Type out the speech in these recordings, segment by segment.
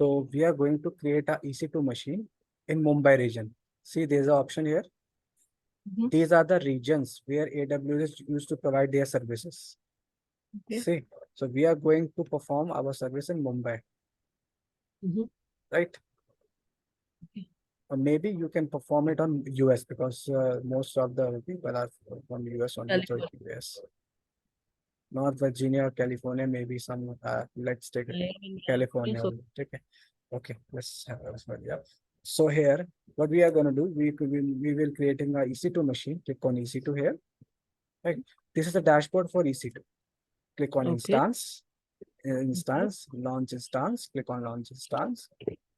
So we are going to create a EC2 machine in Mumbai region. See, there's an option here. Mhm. These are the regions where AWS used to provide their services. Okay. See, so we are going to perform our service in Mumbai, Mhm. right? Okay. Or maybe you can perform it on US because most of the people are from US only, so California. US. North Virginia or California, maybe some, let's take I live in California, California. so Okay, okay, let's have a look. Yeah. So here, what we are going to do, we will creating a EC2 machine. Click on EC2 here. Right. This is the dashboard for EC2. Click on okay. Okay. launch instance. Click on launch instance,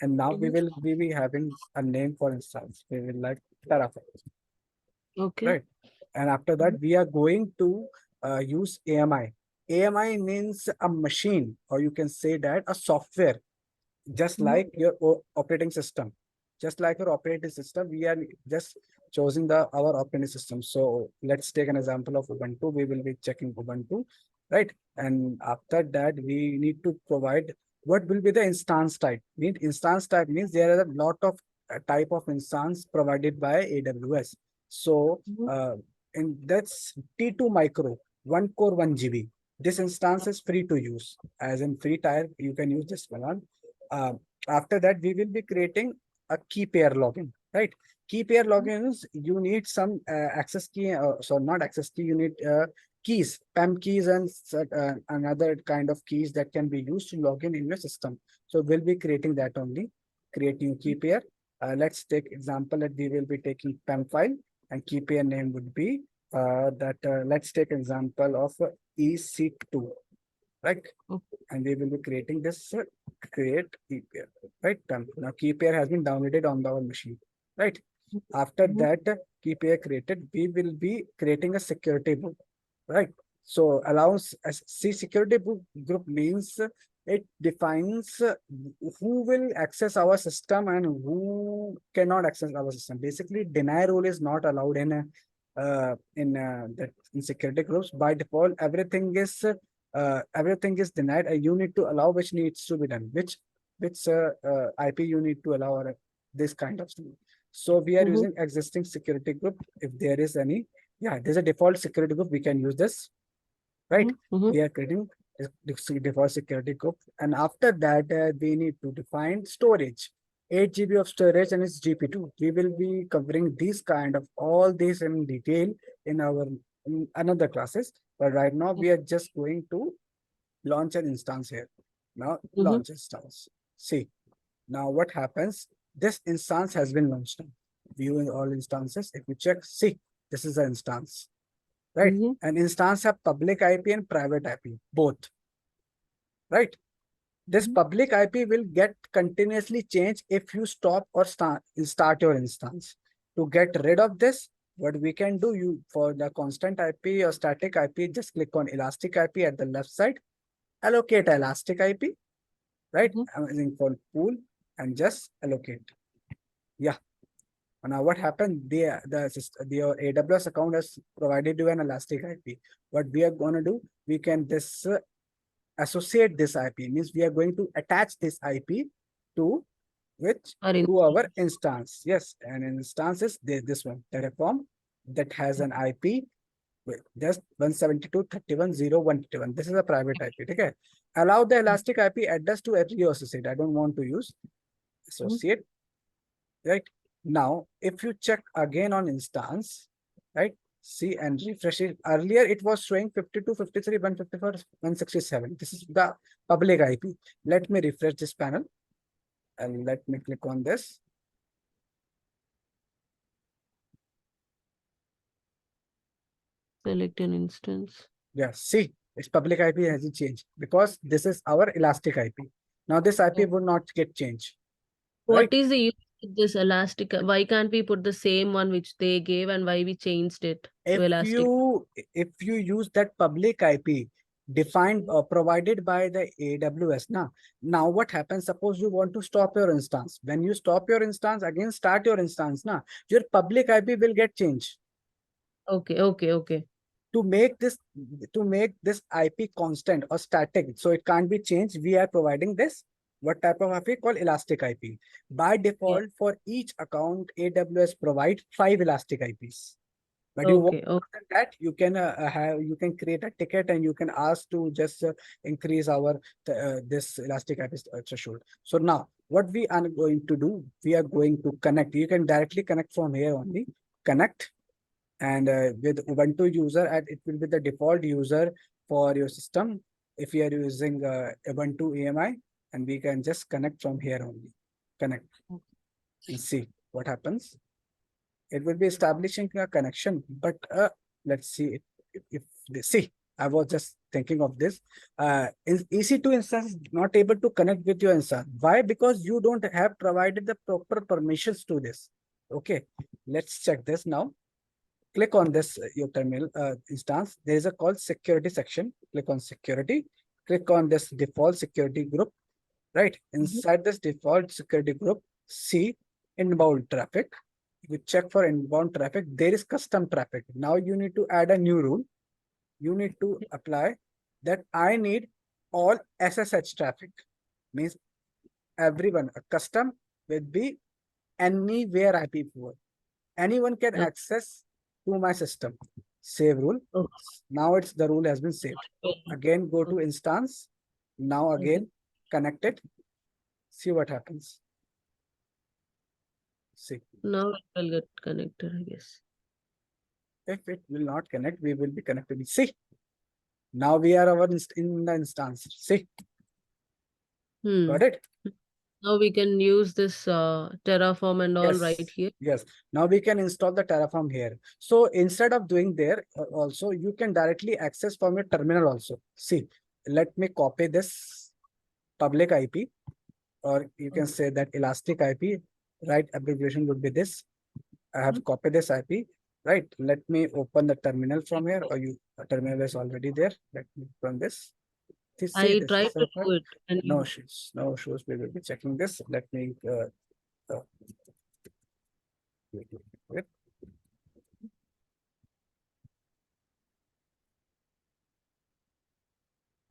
and now Mhm. we be having a name for instance. We will like Terraform, Okay. right? And after that, Mhm. we are going to use AMI. AMI means a machine, or you can say that a software, just Mhm. like your operating system. Just like your operating system, we are just choosing our operating system. So let's take an example of Ubuntu. We will be checking Ubuntu, right? And after that, we need to provide what will be the instance type. Instance type means there are a lot of type of instance provided by AWS. So Mhm. and that's T2 micro, 1 core, 1 GB. This instance is free to use. As in free tier, you can use this one. Uh, After that, we will be creating a key pair login, right? Key pair logins, you need some access key, so not access key, you need keys, PAM keys and another kind of keys that can be used to log in your system. So we'll be creating that only, creating key pair. Let's take example that we will be taking PAM file and key pair name would be let's take example of EC2, right? Okay. And we will be creating this create key pair, right? Now key pair has been downloaded on our machine, right? After Mhm. that key pair created, we will be creating a security book, right? So allows see security book group means it defines who will access our system and who cannot access our system. Basically, deny rule is not allowed in in security groups. By default, everything is denied, and you need to allow which needs to be done, which IP you need to allow, or this kind of thing. So we are Mhm. using existing security group. If there is any, yeah, there's a default security group. We can use this, right? Mhm. Mhm. We are creating the default security group, and after that, we need to define storage. 8 GB of storage and it's GP2. We will be covering these kind of all this in detail in our in another classes. But right now, we are just going to launch an instance here. Now, Mhm. launch instance. See, now what happens? This instance has been launched now. Viewing all instances. If we check, see, this is an instance, right? Mhm. An instance have public IP and private IP, both, right? This Mhm. public IP will get continuously changed if you stop or start your instance. To get rid of this, what we can do, you for the constant IP or static IP, just click on elastic IP at the left side, allocate elastic IP, right? Mhm. I'm using for pool and just allocate. Yeah. Now what happened? The AWS account has provided you an elastic IP. What we are going to do, we can this associate this IP, means we are going to attach this IP to which Or to our instance. instance. Yes, and instance is this one, Terraform, that has an IP with just 172.31.0.121. This is a private IP. Okay. Allow the elastic IP address to every associate. I don't want to use Mhm. associate, right? Now, if you check again on instance, right? See and refresh it. Earlier, it was showing 52, 53, 154, 167. This is the public IP. Let me refresh this panel and let me click on this. Select an instance. Yeah, see, its public IP hasn't changed because this is our elastic IP. Now, this IP Oh. would not get changed, What right? is the use of this elastic? Why can't we put the same one which they gave, and why we changed it to if elastic? you if you use that public IP defined Mhm. provided by the AWS, now what happens? Suppose you want to stop your instance. When you stop your instance, again start your instance, your public IP will get changed. Okay. Okay. Okay. To make this IP constant or static, so it can't be changed, we are providing this What type of IP? Called elastic IP. By default, for each account, AWS provide 5 elastic IPs. But you want Okay. Okay. more than that, you can create a ticket and you can ask to just increase our this elastic IP threshold. So now what we are going to do, we are going to connect. You can directly connect from here only. Connect, and with Ubuntu user, and it will be the default user for your system. If you are using Ubuntu AMI, and we can just connect from here only. Connect and see what happens. It will be establishing a connection, but let's see if they see. I was just thinking of this. EC2 instance is not able to connect with your instance. Why? Because you don't have provided the proper permissions to this. Okay, let's check this now. Click on this your terminal instance. There is a called security section. Click on security. Click on this default security group. Right inside this default security group, see inbound traffic. You check for inbound traffic. There is custom traffic. Now you need to add a new rule. You need to apply that I need all SSH traffic. Means everyone, a custom will be anywhere IP4. Anyone can Okay. access to my system. Save rule. Okay. Now it's the rule has been saved. Again, go to instance. Now again, connect it. See what happens. See. Now it will get connected, I guess. If it will not connect, we will be connected. See. Now we are in the instance. See. Got it? Now we can use this Terraform and all Yes. right here. Yes. Now we can install the Terraform here. So instead of doing there, also you can directly access from your terminal also. See, let me copy this public IP, or you can say that elastic IP, right? Abbreviation would be this. I have copied this IP, right? Let me open the terminal from here, or terminal is already there. Let me run this. See, I this tried is to do it and no issues. No issues. We will be checking this. Let me wait.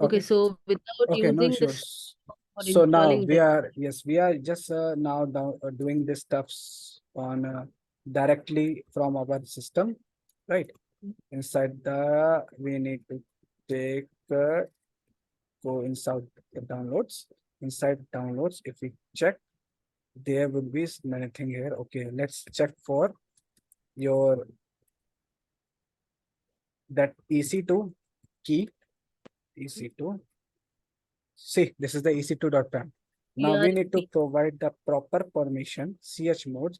okay, so without Okay, no using this issues. for So now installing we that, are, yes, we are just now doing this stuffs on directly from our system, right? Inside we need to take, go inside the downloads. Inside downloads, if we check, there will be many thing here. Okay, let's check for your that EC2 key, EC2. See, this is the EC2.pam. Now we need to provide the proper permission, CH mode.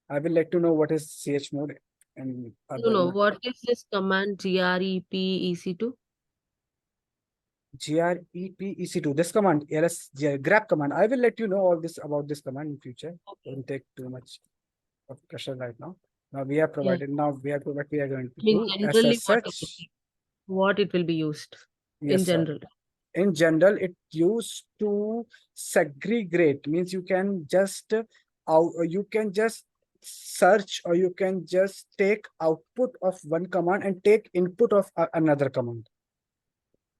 I will let you know what is CH mode and no, what is this command grep ec2? grep-ec2. This command, ls grep command. I will let you know all this about this command in future. Don't take too much of pressure right now. Now we are provided. Now we are what we are going to do. Generally, SSH. what it will be used in Yes, sir. general. In general, it used to segregate, means you can just you can just search, or you can just take output of one command and take input of another command.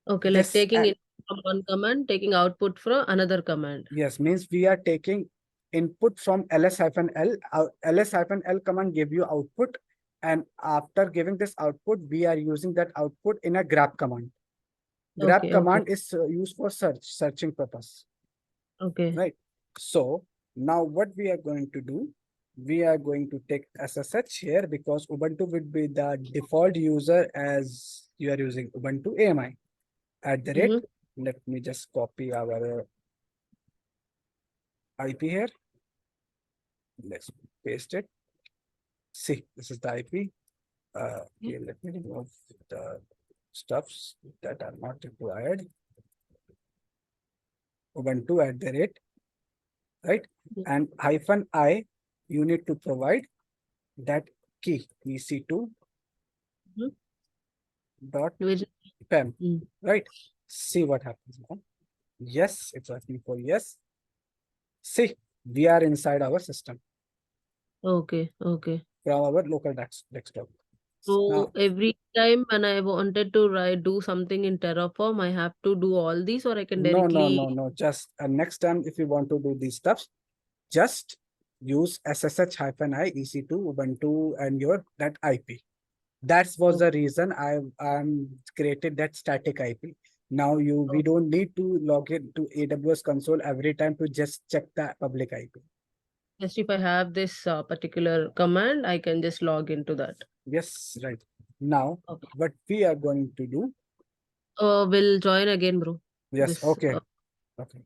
Okay, like taking it from one command, taking output from another command. Yes, means we are taking input from ls-l. ls-l command give you output, and after giving this output, we are using that output in a grep command. Grep command is used for searching purpose. Okay. Right. So now what we are going to do, we are going to take SSH here, because Ubuntu would be the default user as you are using Ubuntu AMI. At the rate, let me just copy our IP here. Let's paste it. See, this is the IP. Okay, let me remove the stuffs that are not required. Ubuntu at the rate, right? And -I, you need to provide that key, EC2 dot pem, right? See what happens now. Yes, it's asking for yes. See, we are inside our system. Okay. From our local desktop. So Now, every time when I wanted to do something in Terraform, I have to do all these, or I can directly. no. Just next time, if you want to do these stuffs, just use SSH-i EC2 Ubuntu and your that IP. That was Oh, the reason I created that static IP. Now we oh, don't need to log in to AWS console every time to just check the public IP. just if I have this particular command, I can just log into that. Yes, right. Now, Okay. what we are going to do. We'll join again, bro. Yes, This okay. Okay.